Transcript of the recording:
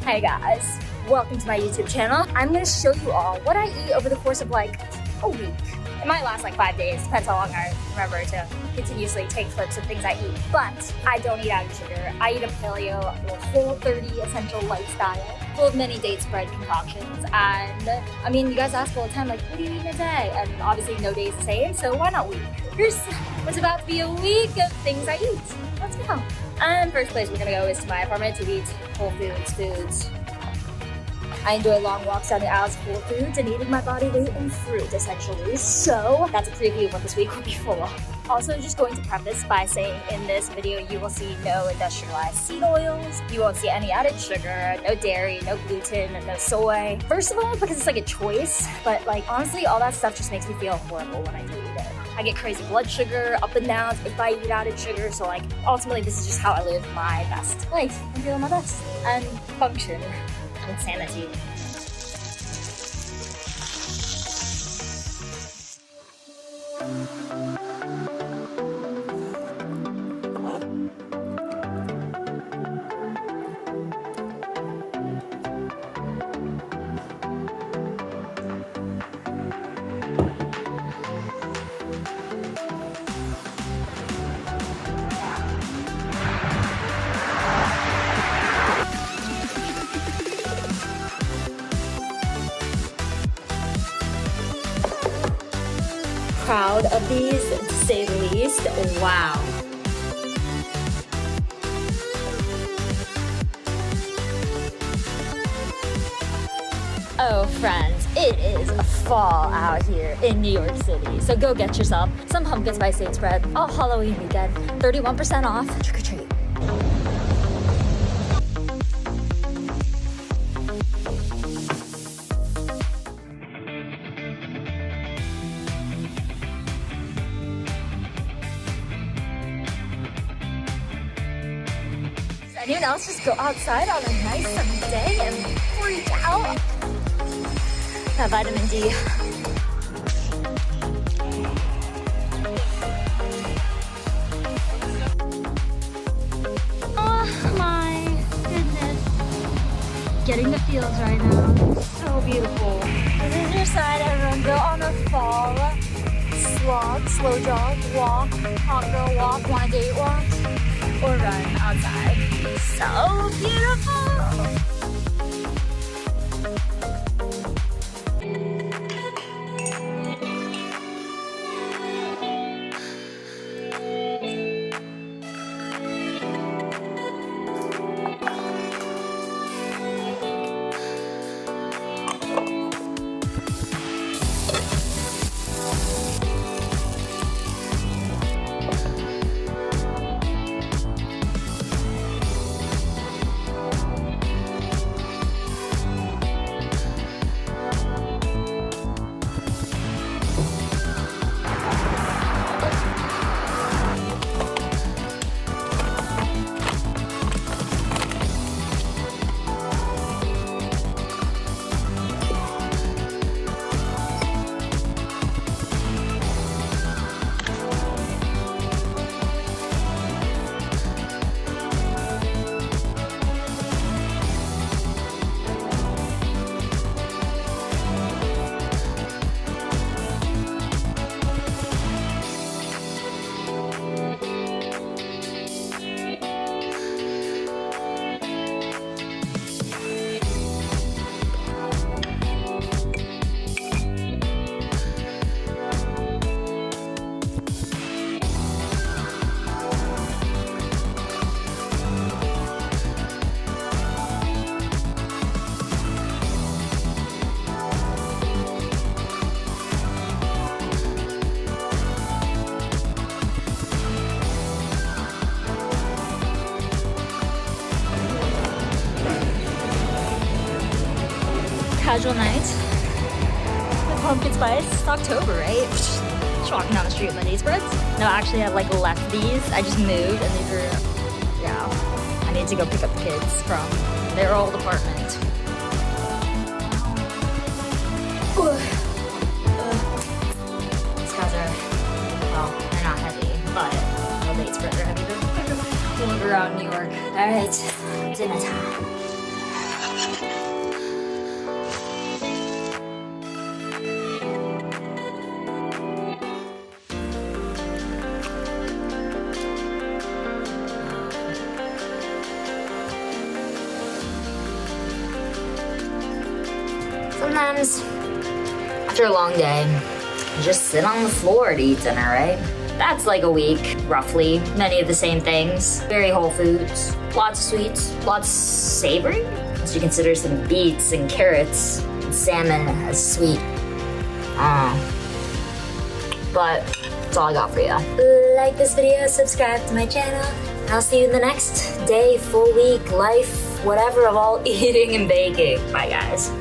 Hey guys, welcome to my YouTube channel. I'm gonna show you all what I eat over the course of like a week. It might last like 5 days, depends how long I remember to continuously take clips of things I eat. But I don't eat added sugar. I eat a paleo or Whole30 essential lifestyle full of many date spread concoctions. And I mean, you guys ask all the time, like, what do you eat in a day? And obviously no day is the same, so why not week? Here's what's about to be a week of things I eat. Let's go. And first place we're gonna go is to my apartment to eat Whole Foods. I enjoy long walks down the aisles of Whole Foods and eating my body weight in fruit, essentially. So that's a preview of what this week will be full of. Also, just going to preface by saying in this video, you will see no industrialized seed oils. You won't see any added sugar, no dairy, no gluten, no soy. First of all, because it's like a choice, but like honestly, all that stuff just makes me feel horrible when I do eat it. I get crazy blood sugar, up and downs if I eat added sugar. So like, ultimately, this is just how I live my best life and feel my best and function. Insanity. Proud of these, to say the least. Wow. Oh, friends, it is fall out here in New York City. So go get yourself some pumpkin spice date spread all Halloween weekend. 31% off. Trick or treat. Anyone else just go outside on a nice sunny day and freak out? That vitamin D. Oh my goodness. Getting the feels right now. So beautiful. This is your side, everyone. Go on a fall slog, slow jog, walk, hot girl walk, wanna date walk, or run outside. So beautiful! Casual night with pumpkin spice. It's October, right? Just walking down the street with my date spreads. No, actually I like left these. I just moved and these are, yeah. I need to go pick up the kids from their old apartment. These guys are, well, they're not heavy, but no date spreads are heavy to live around New York. All right, dinner time. Sometimes, after a long day, you just sit on the floor to eat dinner, right? That's like a week, roughly. Many of the same things. Very whole foods. Lots of sweets. Lots savory. Once you consider some beets and carrots and salmon as sweet. But that's all I got for you. Like this video, subscribe to my channel, and I'll see you in the next day, full week, life, whatever of all eating and baking. Bye, guys.